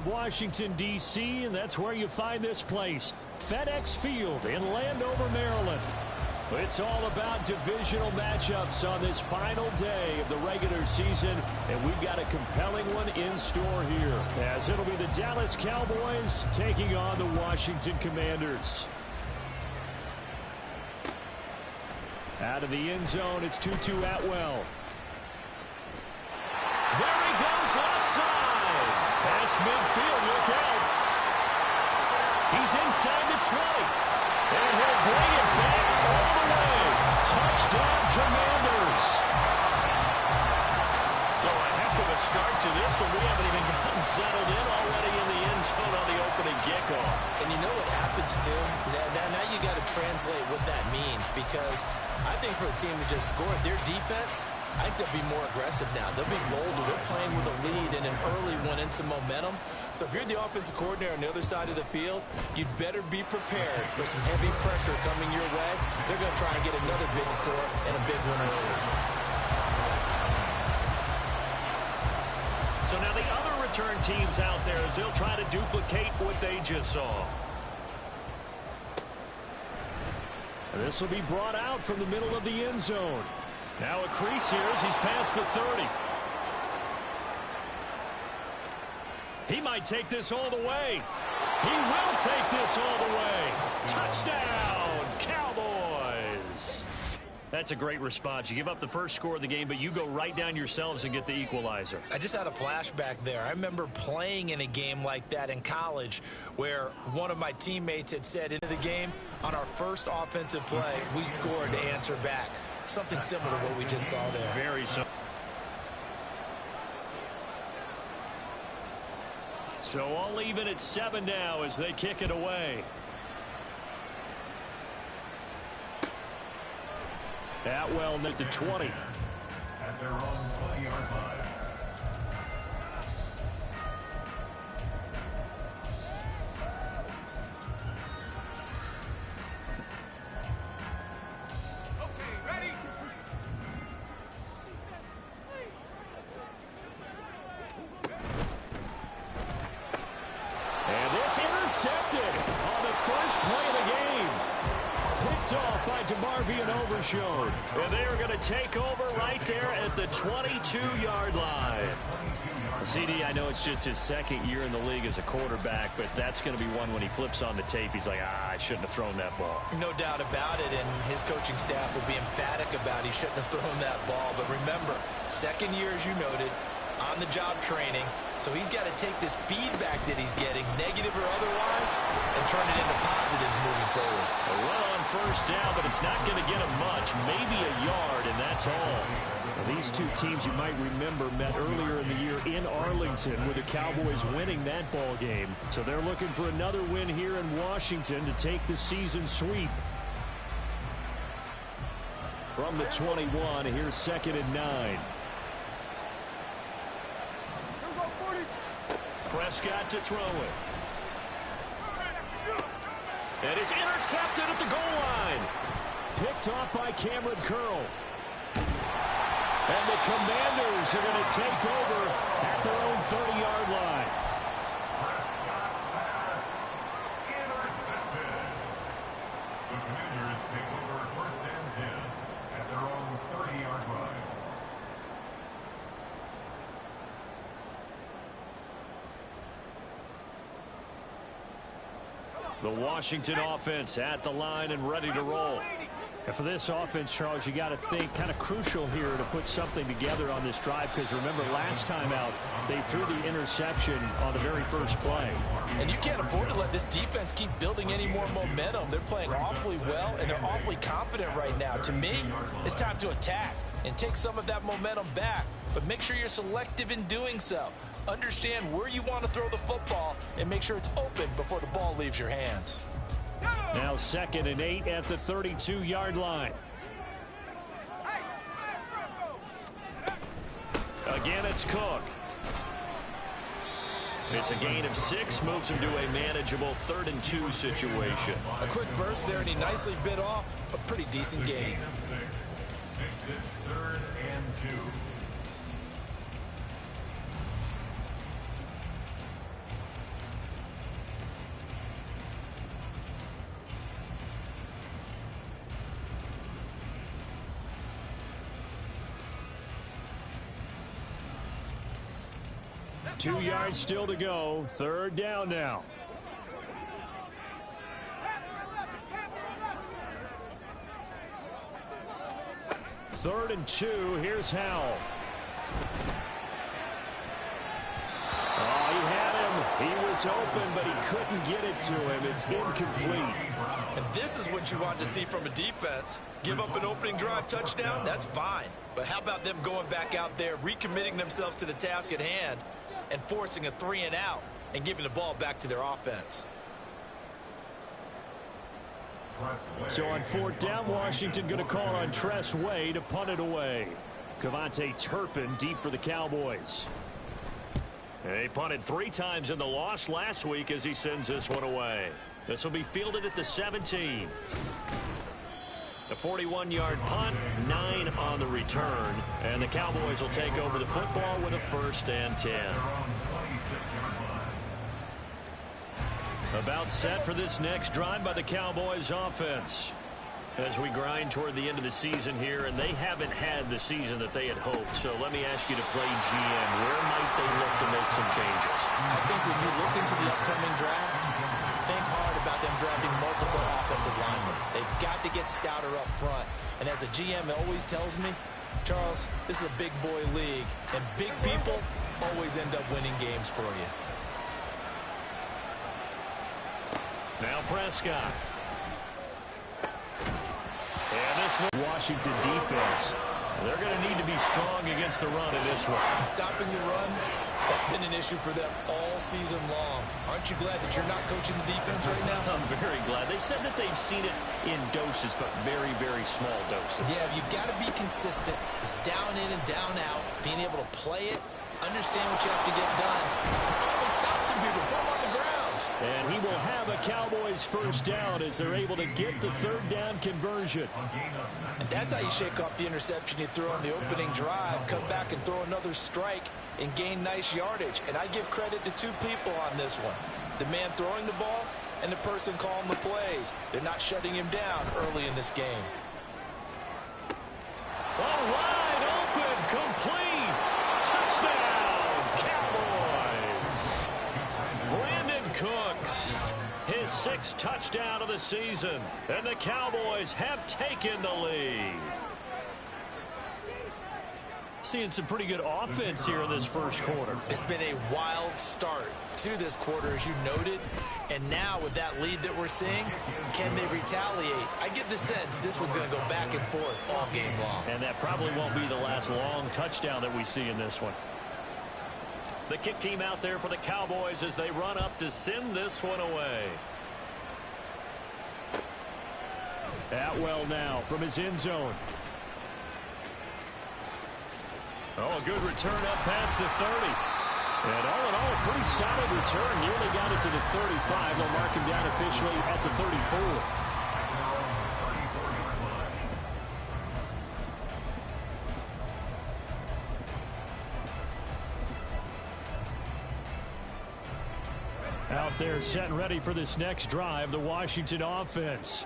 of Washington, D.C., and that's where you find this place, FedEx Field in Landover, Maryland. It's all about divisional matchups on this final day of the regular season, and we've got a compelling one in store here, as it'll be the Dallas Cowboys taking on the Washington Commanders. Out of the end zone, it's Tutu Atwell. There he goes, left side. Past midfield, look out. He's inside the 20. And he'll bring it back all the way. Touchdown, Commanders. So a heck of a start to this one. We haven't even gotten settled in already in the end zone on the opening kickoff. And you know what happens, too? Now you got to translate what that means, because I think for the team that just scored, their defense, I think they'll be more aggressive now. They'll be bolder. They're playing with a lead and an early one and some momentum. So if you're the offensive coordinator on the other side of the field, you'd better be prepared for some heavy pressure coming your way. They're going to try and get another big score and a big one early. So now the other return teams out there, as they'll try to duplicate what they just saw. This will be brought out from the middle of the end zone. Now a crease here as he's past the 30. He might take this all the way. He will take this all the way. Touchdown, Cowboys. That's a great response. You give up the first score of the game, but you go right down yourselves and get the equalizer. I just had a flashback there. I remember playing in a game like that in college where one of my teammates had said into the game, on our first offensive play, we scored to answer back. Something similar to what we just saw there. Very similar. So all even at 7 now as they kick it away. Atwell at the 20. At their own 20-yard line. And they are going to take over right there at the 22-yard line. CD, I know it's just his second year in the league as a quarterback, but that's going to be one when he flips on the tape, he's like, I shouldn't have thrown that ball. No doubt about it, and his coaching staff will be emphatic about he shouldn't have thrown that ball. But remember, second year, as you noted, on-the-job training, so he's got to take this feedback that he's getting, negative or otherwise, and turn it into positives moving forward. A run on first down, but it's not going to get him much, maybe a yard, and that's all. Now, these two teams, you might remember, met earlier in the year in Arlington with the Cowboys winning that ball game. So they're looking for another win here in Washington to take the season sweep. From the 21, here's 2nd and 9. Prescott to throw it. And it's intercepted at the goal line. Picked off by Cameron Curl. And the Commanders are going to take over at their own 30-yard line. Intercepted. The Commanders take over 1st and 10 at their own 30-yard line. The Washington offense at the line and ready to roll. And for this offense, Charles, you got to think kind of crucial here to put something together on this drive, because remember last time out they threw the interception on the very first play. And you can't afford to let this defense keep building any more momentum. They're playing awfully well, and they're awfully confident right now. To me, it's time to attack and take some of that momentum back, but make sure you're selective in doing so. Understand where you want to throw the football and make sure it's open before the ball leaves your hands. Now 2nd and 8 at the 32-yard line. Again, it's Cook. It's a gain of 6, moves him to a manageable 3rd and 2 situation. A quick burst there, and he nicely bit off a pretty decent gain. Makes it 3rd and 2. 2 yards still to go. 3rd down now. Third and 2. Here's Howell. Oh, he had him. He was open, but he couldn't get it to him. It's incomplete. And this is what you want to see from a defense. Give up an opening drive touchdown, that's fine. But how about them going back out there, recommitting themselves to the task at hand, and forcing a 3-and-out and giving the ball back to their offense? So on 4th down, Washington going to call on Tress Way to punt it away. Cavante Turpin deep for the Cowboys. They punted 3 times in the loss last week as he sends this one away. This will be fielded at the 17. A 41-yard punt, 9 on the return. And the Cowboys will take over the football with a 1st and 10. About set for this next drive by the Cowboys offense. As we grind toward the end of the season here, and they haven't had the season that they had hoped. So let me ask you to play GM. Where might they look to make some changes? I think when you look into the upcoming draft, think hard about them drafting multiple offensive linemen. They've got to get stouter up front. And as a GM always tells me, Charles, this is a big boy league, and big people always end up winning games for you. Now Prescott. And this Washington defense, they're going to need to be strong against the run in this one. Stopping the run, that's been an issue for them all season long. Aren't you glad that you're not coaching the defense right now? I'm very glad. They said that they've seen it in doses, but very, very small doses. Yeah, you've got to be consistent. It's down in and down out. Being able to play it, understand what you have to get done, and finally stop some people, put them on the ground. And he will have a Cowboys 1st down as they're able to get the 3rd down conversion. And that's how you shake off the interception you threw on the opening drive, come back and throw another strike and gain nice yardage. And I give credit to 2 people on this one. The man throwing the ball and the person calling the plays. They're not shutting him down early in this game. Oh, wide open, complete, touchdown, Cowboys. Brandon Cooks, his 6th touchdown of the season, and the Cowboys have taken the lead. Seeing some pretty good offense here in this 1st quarter. It's been a wild start to this quarter, as you noted. And now with that lead that we're seeing, can they retaliate? I get the sense this one's going to go back and forth all game long. And that probably won't be the last long touchdown that we see in this one. The kick team out there for the Cowboys as they run up to send this one away. Atwell now from his end zone. Oh, a good return up past the 30. And all in all, a pretty solid return. Nearly got it to the 35. They'll mark him down officially at the 34. Out there set and ready for this next drive, the Washington offense.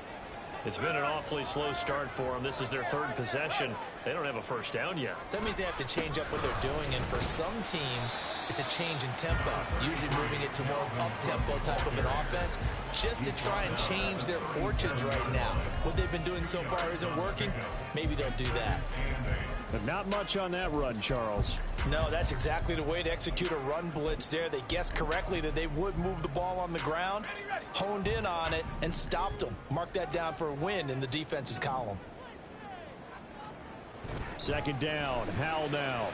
It's been an awfully slow start for them. This is their 3rd possession. They don't have a 1st down yet. So that means they have to change up what they're doing, and for some teams, it's a change in tempo, usually moving it to more up-tempo type of an offense, just to try and change their fortunes right now. What they've been doing so far isn't working. Maybe they'll do that. But not much on that run, Charles. No, that's exactly the way to execute a run blitz there. They guessed correctly that they would move the ball on the ground, honed in on it, and stopped them. Mark that down for a win in the defense's column. 2nd down, Howell now.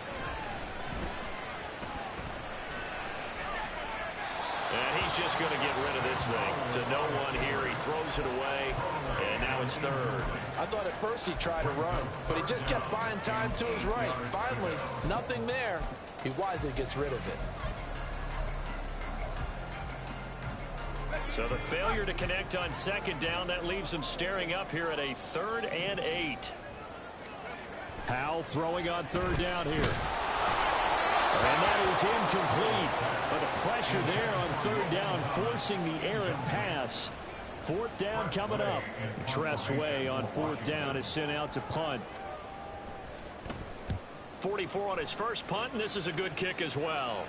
And he's just going to get rid of this thing to no one here. He throws it away, and now it's 3rd. I thought at first he tried to run, but he just kept buying time to his right. Finally, nothing there. He wisely gets rid of it. So the failure to connect on 2nd down, that leaves him staring up here at a 3rd and 8. Howell throwing on 3rd down here. And that is incomplete. But the pressure there on 3rd down, forcing the errant pass. 4th down coming up. Tress Way on 4th down is sent out to punt. 44 on his first punt, and this is a good kick as well.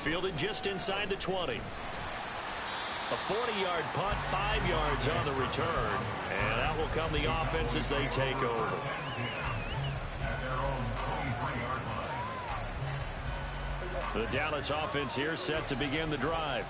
Fielded just inside the 20. A 40-yard punt, 5 yards on the return. And that will come the offense as they take over. The Dallas offense here set to begin the drive.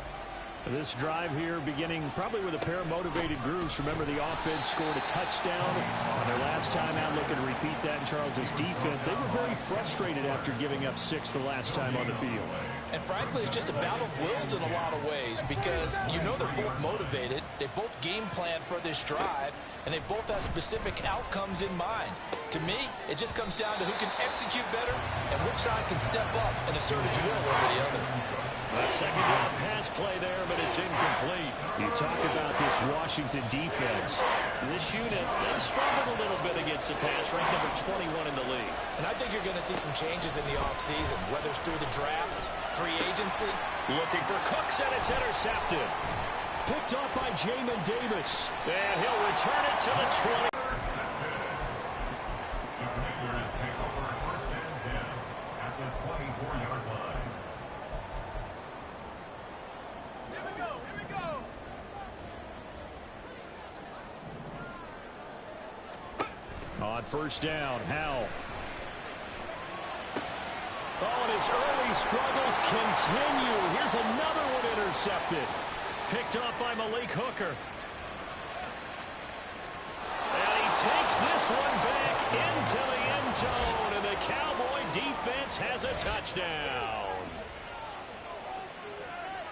This drive here beginning probably with a pair of motivated groups. Remember, the offense scored a touchdown on their last time out. Looking to repeat that in Charles's defense. They were very frustrated after giving up 6 the last time on the field. And frankly, it's just a battle of wills in a lot of ways because you know they're both motivated. They both game plan for this drive, and they both have specific outcomes in mind. To me, it just comes down to who can execute better and which side can step up and assert its will over the other. A second down pass play there, but it's incomplete. You talk about this Washington defense. This unit, they've struggled a little bit against the pass, ranked number 21 in the league. And I think you're going to see some changes in the offseason, whether it's through the draft, free agency. Looking for Cooks, and it's intercepted. Picked off by Jamin Davis. And he'll return it to the 20. On first down, Howell. Oh, and his early struggles continue. Here's another one intercepted. Picked off by Malik Hooker. And he takes this one back into the end zone. And the Cowboy defense has a touchdown.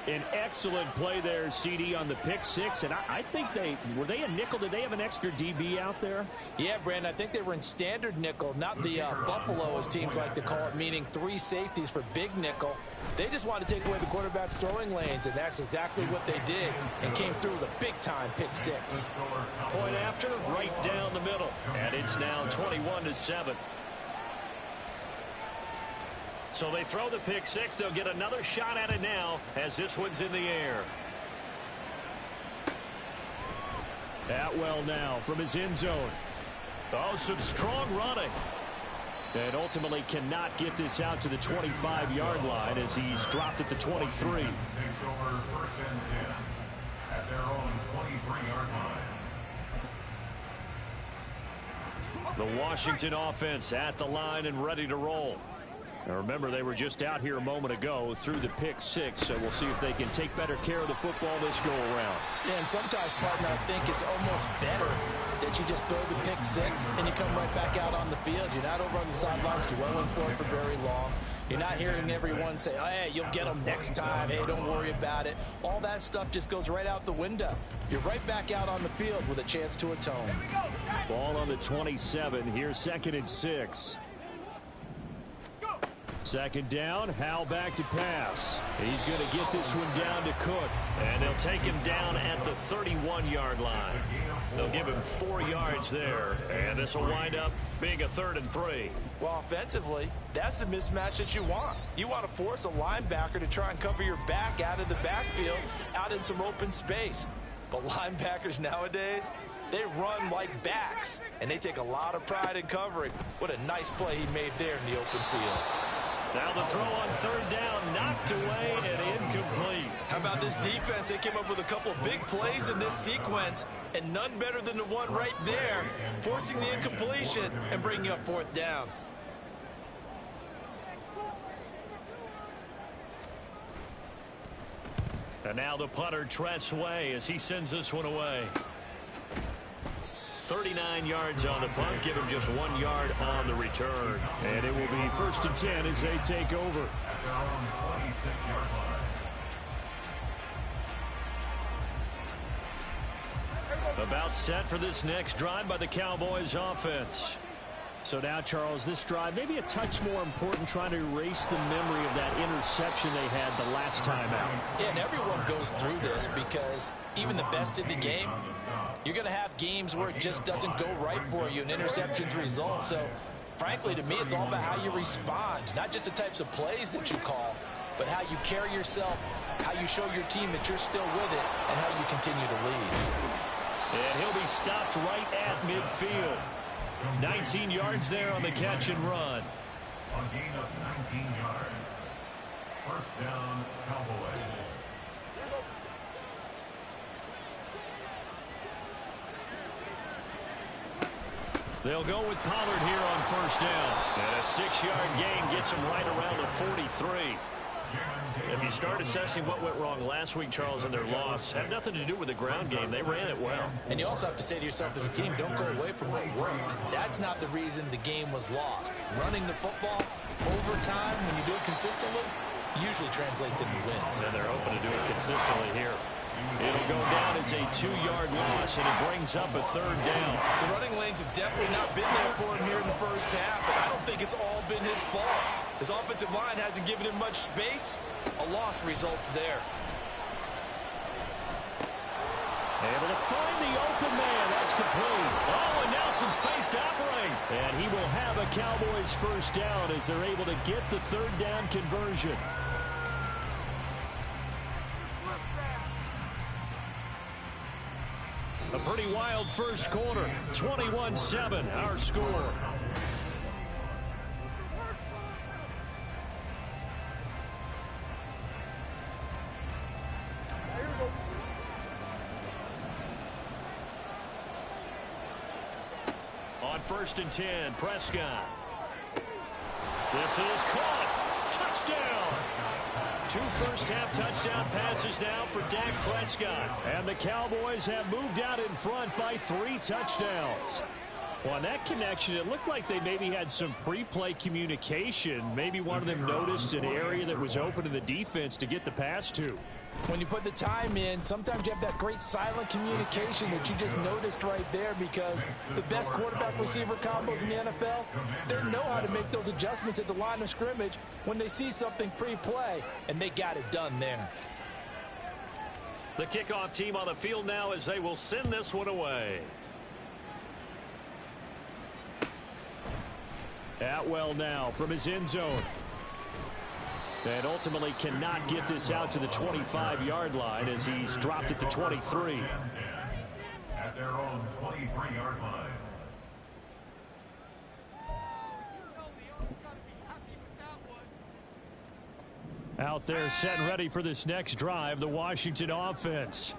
An excellent play there, CD, on the pick six. And I think were they a nickel? Did they have an extra DB out there? Yeah, Brandon, I think they were in standard nickel, not the Buffalo, as teams like to call it, meaning 3 safeties for big nickel. They just wanted to take away the quarterback's throwing lanes, and that's exactly what they did and came through with a big-time pick six. Point after, right down the middle. And it's now 21-7. So they throw the pick six. They'll get another shot at it now as this one's in the air. Atwell now from his end zone. Oh, some strong running. And ultimately cannot get this out to the 25-yard line as he's dropped at the 23. Takes over first and 10 at their own 23-yard line. The Washington offense at the line and ready to roll. Now remember, they were just out here a moment ago through the pick six, so we'll see if they can take better care of the football this go-around. Yeah, and sometimes, partner, I think it's almost better that you just throw the pick six and you come right back out on the field. You're not over on the sidelines dwelling for it for very long. You're not hearing everyone say, oh, hey, you'll get them next time. Hey, don't worry about it. All that stuff just goes right out the window. You're right back out on the field with a chance to atone. Ball on the 27. Here's 2nd and 6. Second down, Howell back to pass. He's going to get this one down to Cook. And they'll take him down at the 31-yard line. They'll give him 4 yards there. And this will wind up being a 3rd and 3. Well, offensively, that's the mismatch that you want. You want to force a linebacker to try and cover your back out of the backfield, out in some open space. But linebackers nowadays, they run like backs, and they take a lot of pride in covering. What a nice play he made there in the open field. Now the throw on 3rd down, knocked away and incomplete. How about this defense? They came up with a couple of big plays in this sequence, and none better than the one right there, forcing the incompletion and bringing up 4th down. And now the punter, Tress Way, as he sends this one away. 39 yards on the punt, give him just 1 yard on the return. And it will be 1st and 10 as they take over. At their own 26-yard line. About set for this next drive by the Cowboys offense. So now, Charles, this drive maybe a touch more important, trying to erase the memory of that interception they had the last time out. Yeah, and everyone goes through this because even the best in the game, you're going to have games where it just doesn't go right for you and interceptions result. So, frankly, to me, it's all about how you respond, not just the types of plays that you call, but how you carry yourself, how you show your team that you're still with it, and how you continue to lead. And he'll be stopped right at midfield. 19 yards there on the catch and run. On gain of 19 yards. First down, Cowboys. They'll go with Pollard here on first down. And a 6-yard gain gets him right around the 43. If you start assessing what went wrong last week, Charles, in their loss, had nothing to do with the ground game. They ran it well. And you also have to say to yourself as a team, don't go away from what worked. That's not the reason the game was lost. Running the football over time, when you do it consistently, usually translates into wins. And they're hoping to do it consistently here. It'll go down as a 2-yard loss, and it brings up a third down. The running lanes have definitely not been there for him here in the first half, and I don't think it's all been his fault. His offensive line hasn't given him much space. A loss results there. Able to find the open man. That's complete. Oh, and now some space to operate. And he will have a Cowboys first down as they're able to get the third down conversion. A pretty wild first quarter. 21-7, our score. On 1st and 10, Prescott. This is caught. Touchdown. 2 first-half touchdown passes now for Dak Prescott. And the Cowboys have moved out in front by 3 touchdowns. Well, on that connection, it looked like they maybe had some pre-play communication. Maybe one of them noticed an area that was open in the defense to get the pass to. When you put the time in, sometimes you have that great silent communication that you just noticed right there, because the best quarterback-receiver combos in the NFL, they know how to make those adjustments at the line of scrimmage when they see something pre-play, and they got it done there. The kickoff team on the field now as they will send this one away. Atwell now from his end zone. And ultimately cannot get this out to the 25-yard line as he's dropped it to 23. At their own 23-yard line. Out there set and ready for this next drive, the Washington offense.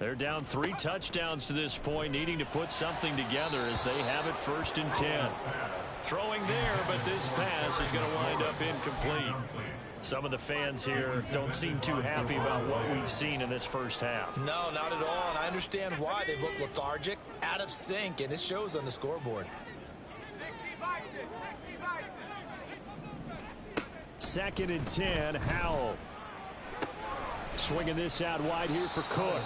They're down 3 touchdowns to this point, needing to put something together as they have it 1st and 10. Throwing there, but this pass is going to wind up incomplete. Some of the fans here don't seem too happy about what we've seen in this first half. No, not at all, and I understand why. They've looked lethargic, out of sync, and it shows on the scoreboard. 2nd and 10, Howell. Swinging this out wide here for Cook.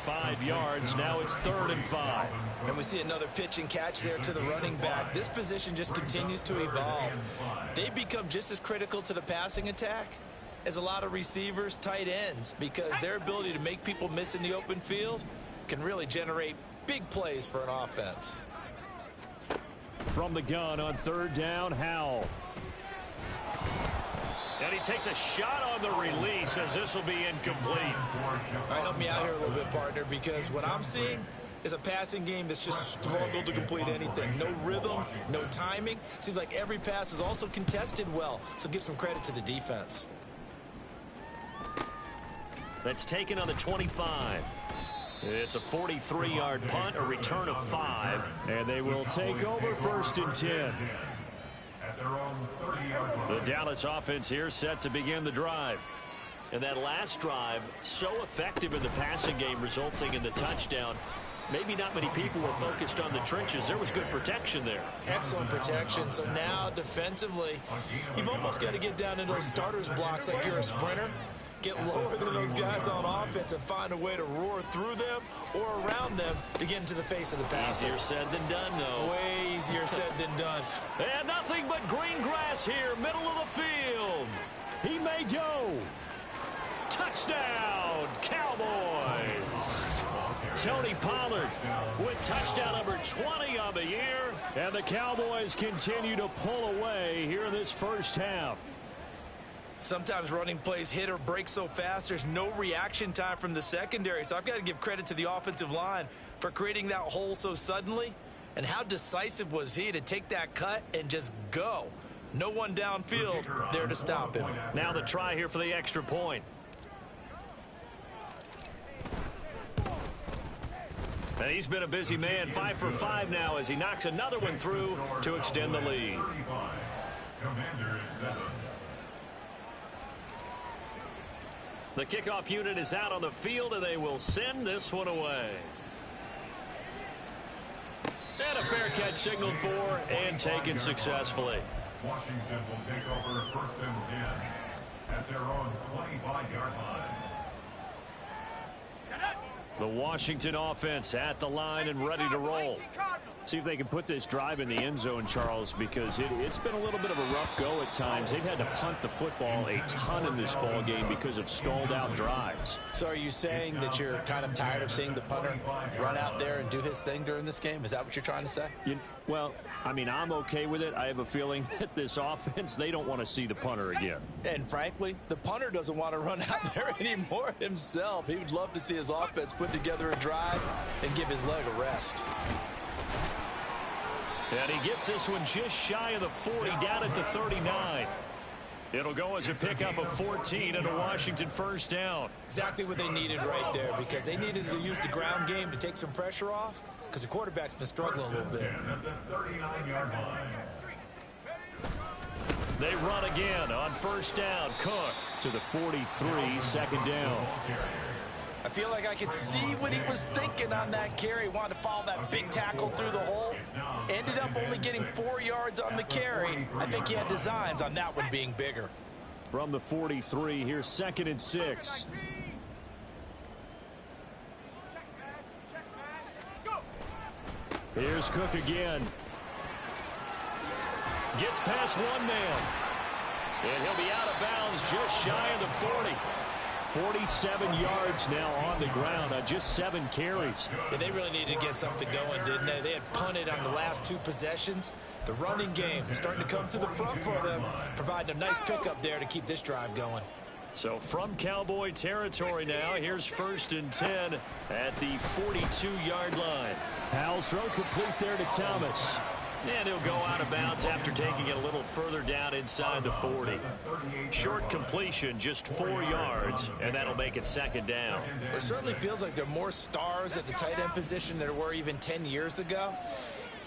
5 yards, now it's 3rd and 5. And we see another pitch and catch there to the running back. This position just continues to evolve. They become just as critical to the passing attack as a lot of receivers, tight ends, because their ability to make people miss in the open field can really generate big plays for an offense. From the gun on 3rd down, Howell. And he takes a shot on the release as this will be incomplete. All right, help me out here a little bit, partner, because what I'm seeing is a passing game that's just struggled to complete anything. No rhythm, no timing. Seems like every pass is also contested well, so give some credit to the defense. That's taken on the 25. It's a 43-yard punt, a return of 5, and they will take over 1st and 10. The Dallas offense here set to begin the drive. And that last drive, so effective in the passing game, resulting in the touchdown. Maybe not many people were focused on the trenches. There was good protection there. Excellent protection. So now defensively, you've almost got to get down into those starters blocks like you're a sprinter. Get lower than those guys on offense and find a way to roar through them or around them to get into the face of the passer. Easier said than done, though. Way easier said than done. And nothing but green grass here, middle of the field. He may go. Touchdown, Cowboys. Tony Pollard with touchdown number 20 on the year. And the Cowboys continue to pull away here in this first half. Sometimes running plays hit or break so fast, there's no reaction time from the secondary. So I've got to give credit to the offensive line for creating that hole so suddenly. And how decisive was he to take that cut and just go? No one downfield there to stop him. Now the try here for the extra point. And he's been a busy man, 5 for 5 now as he knocks another one through to extend the lead. Commanders 7. The kickoff unit is out on the field, and they will send this one away. And a fair catch signaled for and taken successfully. Washington will take over 1st and 10 at their own 25-yard line. The Washington offense at the line and ready to roll. See if they can put this drive in the end zone, Charles, because it's been a little bit of a rough go at times. They've had to punt the football a ton in this ball game because of stalled out drives. So are you saying that you're kind of tired of seeing the punter run out there and do his thing during this game? Is that what you're trying to say? Well, I mean, I'm okay with it. I have a feeling that this offense, they don't want to see the punter again. And frankly, the punter doesn't want to run out there anymore himself. He would love to see his offense put together a drive and give his leg a rest. And he gets this one just shy of the 40, down at the 39. It'll go as a pickup of 14 and a Washington first down. Exactly what they needed right there, because they needed to use the ground game to take some pressure off, because the quarterback's been struggling a little bit. At the 39-yard line. They run again on first down. Cook to the 43, second down. I feel like I could see what he was thinking on that carry. Wanted to follow that big tackle through the hole. Ended up only getting 4 yards on the carry. I think he had designs on that one being bigger. From the 43, here's 2nd and 6. Here's Cook again. Gets past one man. And he'll be out of bounds just shy of the 40. 47 yards now on the ground on just 7 carries. Yeah, they really needed to get something going, didn't they? They had punted on the last 2 possessions. The running game was starting to come to the front for them, providing a nice pickup there to keep this drive going. So from Cowboy territory now, here's 1st and 10 at the 42-yard line. Powell's throw complete there to Thomas. And he'll go out of bounds after taking it a little further down inside the 40. Short completion, just 4 yards, and that'll make it 2nd down. It certainly feels like there are more stars at the tight end position than there were even 10 years ago.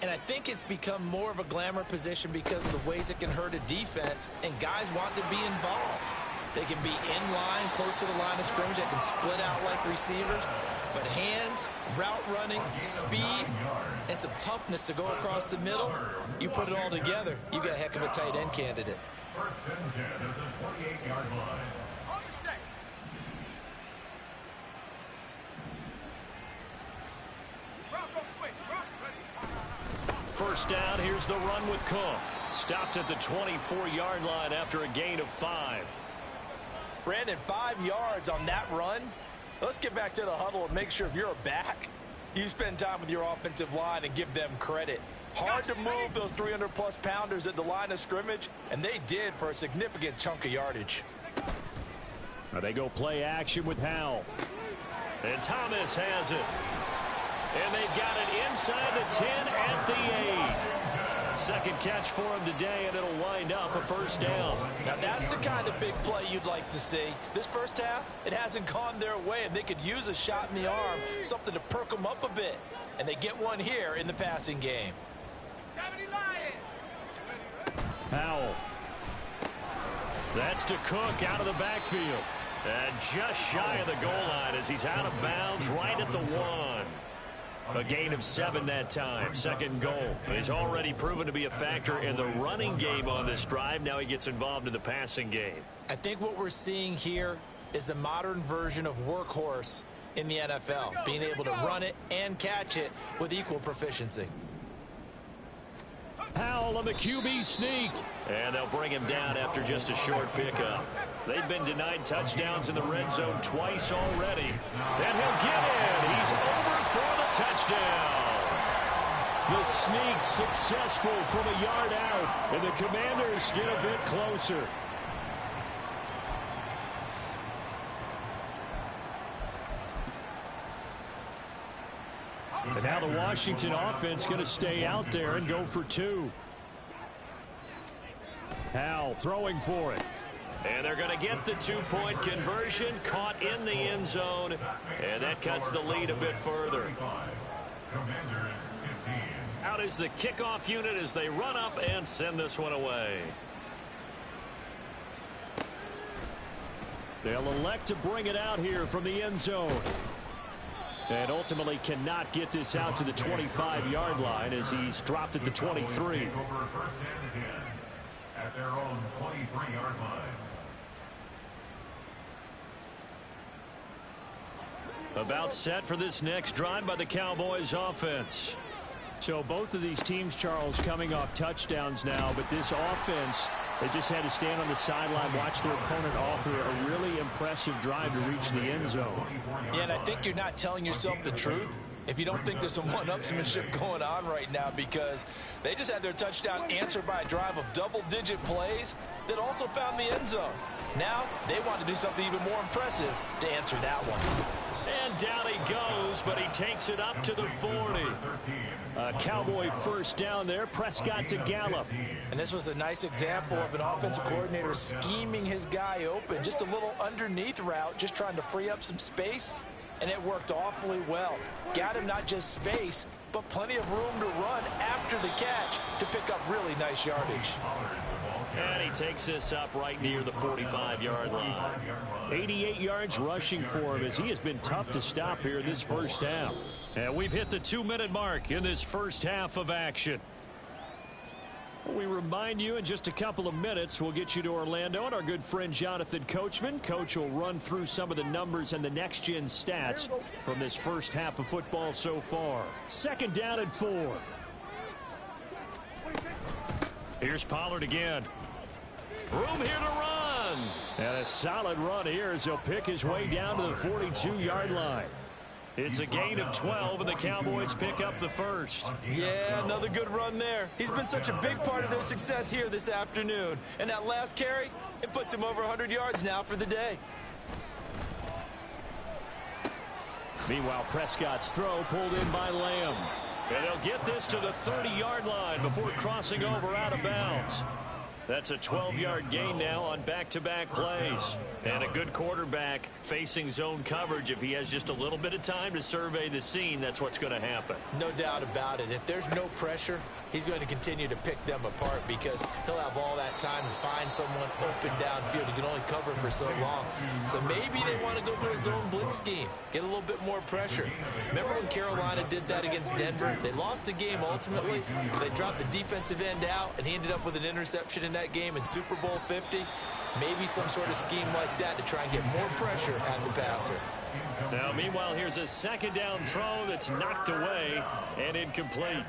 And I think it's become more of a glamour position because of the ways it can hurt a defense, and guys want to be involved. They can be in line, close to the line of scrimmage. They can split out like receivers. But hands, route running, speed, and some toughness to go across the middle, you put it all together, you got a heck of a tight end candidate. 1st and 10 at the 28-yard line. First down, here's the run with Cook. Stopped at the 24-yard line after a gain of 5. Brandon, 5 yards on that run. Let's get back to the huddle and make sure if you're a back, you spend time with your offensive line and give them credit. Hard to move those 300-plus pounders at the line of scrimmage, and they did for a significant chunk of yardage. Now they go play action with Howell. And Thomas has it. And they've got it inside the 10 at the 8. Second catch for him today, and it'll wind up a first down. Now that's the kind of big play you'd like to see. This first half, it hasn't gone their way, and they could use a shot in the arm, something to perk them up a bit. And they get one here in the passing game. Howell. That's to Cook out of the backfield. And just shy of the goal line as he's out of bounds right at the 1. A gain of 7 that time. 2nd goal. He's already proven to be a factor in the running game on this drive. Now he gets involved in the passing game. I think what we're seeing here is the modern version of workhorse in the NFL, being able to run it and catch it with equal proficiency. Howell on the QB sneak. And they'll bring him down after just a short pickup. They've been denied touchdowns in the red zone twice already. And he'll get in. He's over for the touchdown. The sneak successful from a yard out. And the Commanders get a bit closer. And now the Washington offense going to stay out there and go for 2. Howell throwing for it. And they're going to get the two-point conversion, caught in the end zone, and that cuts the lead a bit further. Out is the kickoff unit as they run up and send this one away. They'll elect to bring it out here from the end zone. And ultimately cannot get this out to the 25-yard line as he's dropped at the 23. At their own 23-yard line. About set for this next drive by the Cowboys offense. So both of these teams, Charles, coming off touchdowns now, but this offense, they just had to stand on the sideline, watch their opponent offer a really impressive drive to reach the end zone. Yeah, and I think you're not telling yourself the truth if you don't think there's some one-upsmanship going on right now, because they just had their touchdown answered by a drive of double-digit plays that also found the end zone. Now they want to do something even more impressive to answer that one. And down he goes, but he takes it up to the 40. A Cowboy first down there. Prescott to Gallup. And this was a nice example of an offensive coordinator scheming his guy open. Just a little underneath route, just trying to free up some space. And it worked awfully well. Got him not just space, but plenty of room to run after the catch to pick up really nice yardage. And he takes this up right near the 45-yard line. 88 yards rushing for him as he has been tough to stop here in this first half. And we've hit the 2-minute mark in this first half of action. We remind you in just a couple of minutes we'll get you to Orlando and our good friend Jonathan Coachman. Coach will run through some of the numbers and the next-gen stats from this first half of football so far. Second down and 4. Here's Pollard again. Room here to run. And a solid run here as he'll pick his way down to the 42-yard line. It's a gain of 12, and the Cowboys pick up the first. Yeah, another good run there. He's been such a big part of their success here this afternoon. And that last carry, it puts him over 100 yards now for the day. Meanwhile, Prescott's throw pulled in by Lamb. And they'll get this to the 30-yard line before crossing over out of bounds. That's a 12-yard gain now on back-to-back plays. And a good quarterback facing zone coverage. If he has just a little bit of time to survey the scene, that's what's going to happen. No doubt about it. If there's no pressure, he's going to continue to pick them apart because he'll have all that time to find someone open downfield. He can only cover for so long. So maybe they want to go to a zone blitz scheme, get a little bit more pressure. Remember when Carolina did that against Denver? They lost the game ultimately. They dropped the defensive end out, and he ended up with an interception in that game in Super Bowl 50. Maybe some sort of scheme like that to try and get more pressure at the passer. Now, meanwhile, here's a second down throw that's knocked away and incomplete.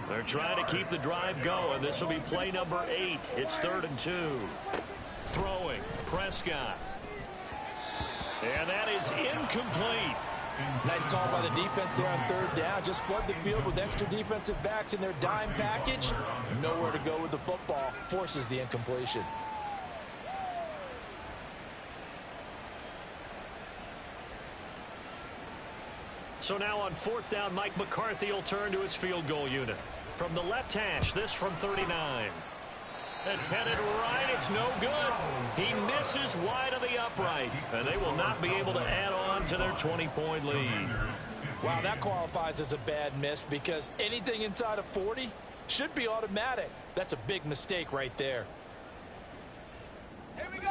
They're trying to keep the drive going. This will be play number 8. It's 3rd and 2. Throwing, Prescott. And that is incomplete. Nice call by the defense there on 3rd down. Just flood the field with extra defensive backs in their dime package. Nowhere to go with the football. Forces the incompletion. So now on 4th down, Mike McCarthy will turn to his field goal unit. From the left hash, this from 39. It's headed right. It's no good. He misses wide of the upright. And they will not be able to add on to their 20-point lead. Wow, that qualifies as a bad miss because anything inside of 40 should be automatic. That's a big mistake right there.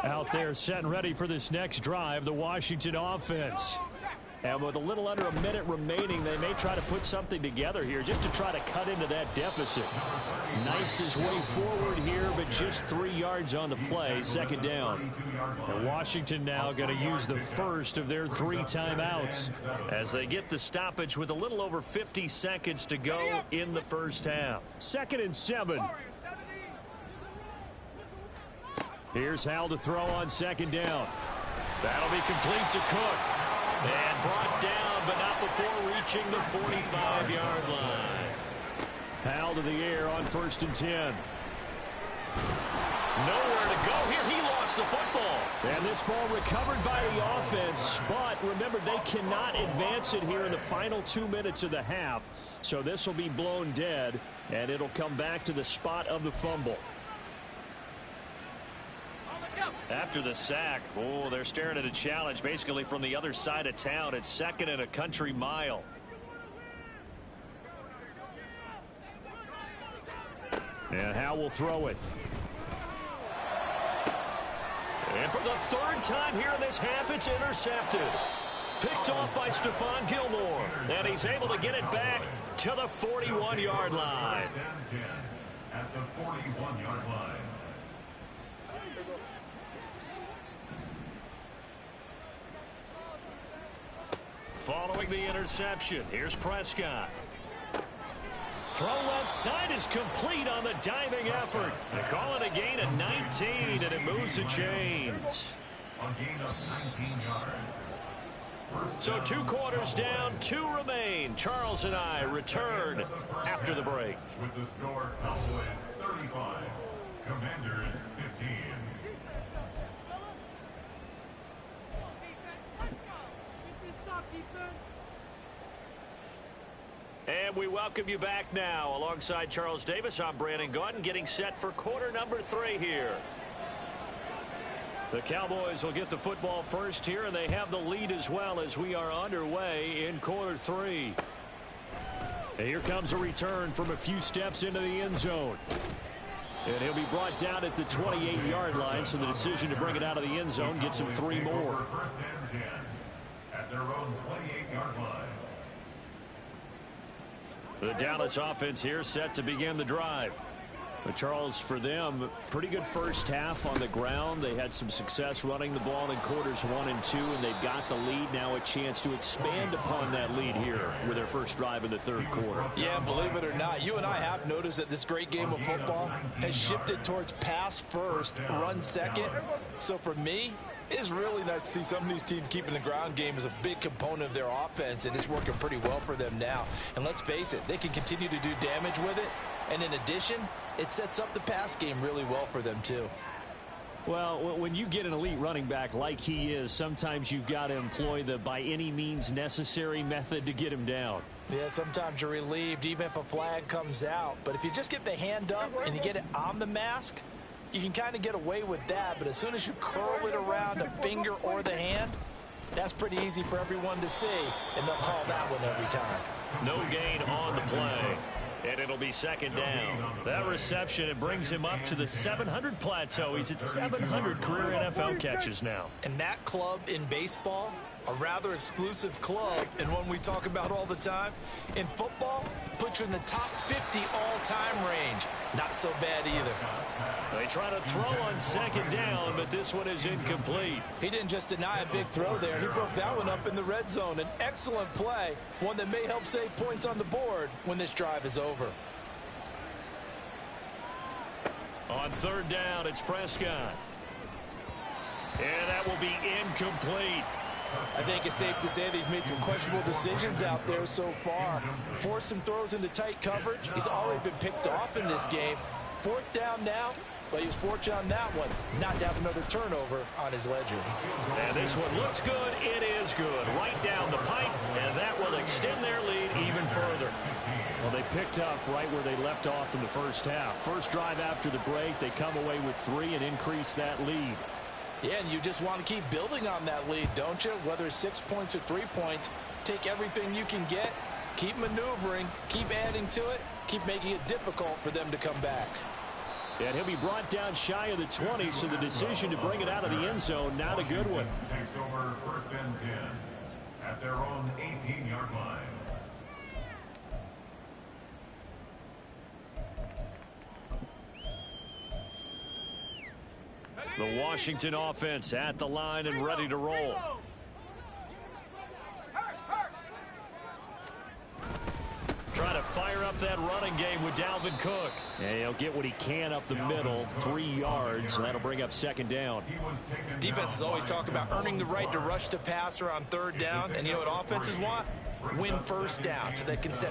Out there set and ready for this next drive, the Washington offense. And with a little under a minute remaining, they may try to put something together here just to try to cut into that deficit. Nice his way forward here, but just 3 yards on the play, second down. And Washington now going to use the first of their 3 timeouts as they get the stoppage with a little over 50 seconds to go in the first half. 2nd and 7. Here's Howell to throw on 2nd down. That'll be complete to Cook. And brought down, but not before reaching the 45-yard line. Howell to the air on 1st and 10. Nowhere to go here. He lost the football. And this ball recovered by the offense. But remember, they cannot advance it here in the final 2 minutes of the half. So this will be blown dead, and it'll come back to the spot of the fumble. After the sack, oh, they're staring at a challenge basically from the other side of town. It's 2nd and a country mile. And Howe will throw it. And for the 3rd time here in this half, it's intercepted. Picked off by Stephon Gilmore. And he's able to get it back to the 41-yard line. At the 41-yard line. Following the interception, here's Prescott. Throw left side is complete on the diving effort. They call it a gain of 19, and it moves the chains. A gain of 19 yards. So 2 quarters down, 2 remain. Charles and I return after the break. With the score, Cowboys 35, Commanders 15. And we welcome you back now. Alongside Charles Davis, I'm Brandon Gaudin, getting set for quarter number 3 here. The Cowboys will get the football first here, and they have the lead as well as we are underway in quarter 3. And here comes a return from a few steps into the end zone. And he'll be brought down at the 28-yard line, so the decision to bring it out of the end zone gets him 3 more. First and 10 at their own 28-yard line. The Dallas offense here set to begin the drive. But Charles, for them, pretty good first half on the ground. They had some success running the ball in quarters 1 and 2, and they've got the lead. Now a chance to expand upon that lead here with their first drive in the 3rd quarter. Yeah, believe it or not, you and I have noticed that this great game of football has shifted towards pass first, run second. So for me, it's really nice to see some of these teams keeping the ground game as a big component of their offense, and it's working pretty well for them now. And let's face it, they can continue to do damage with it. And in addition, it sets up the pass game really well for them, too. Well, when you get an elite running back like he is, sometimes you've got to employ the by any means necessary method to get him down. Yeah, sometimes you're relieved even if a flag comes out. But if you just get the hand up and you get it on the mask, you can kind of get away with that. But as soon as you curl it around a finger or the hand, that's pretty easy for everyone to see, and they'll call that one every time. No gain on the play. And it'll be 2nd down. That reception, it brings him up to the 700 plateau. He's at 700 career NFL catches now. And that club in baseball, a rather exclusive club, and one we talk about all the time. In football, puts you in the top 50 all-time range. Not so bad either. They try to throw on 2nd down, but this one is incomplete. He didn't just deny a big throw there. He broke that one up in the red zone. An excellent play, one that may help save points on the board when this drive is over. On 3rd down, it's Prescott. And that will be incomplete. I think it's safe to say that he's made some questionable decisions out there so far. Forced some throws into tight coverage. He's already been picked off in this game. 4th down now, but he was fortunate on that one not to have another turnover on his ledger. And this one looks good. It is good. Right down the pipe, and that will extend their lead even further. Well, they picked up right where they left off in the first half. First drive after the break, they come away with 3 and increase that lead. Yeah, and you just want to keep building on that lead, don't you? Whether it's 6 points or 3 points, take everything you can get, keep maneuvering, keep adding to it, keep making it difficult for them to come back. And he'll be brought down shy of the 20, so the decision to bring it out of the end zone, not a good one. Takes over 1st and 10 at their own 18-yard line. The Washington offense at the line and ready to roll. Trying to fire up that running game with Dalvin Cook. And he'll get what he can up the middle, 3 yards, and that'll bring up 2nd down. Defenses always talk about earning the right to rush the passer on 3rd down, and you know what offenses want? Win 1st down, so they can set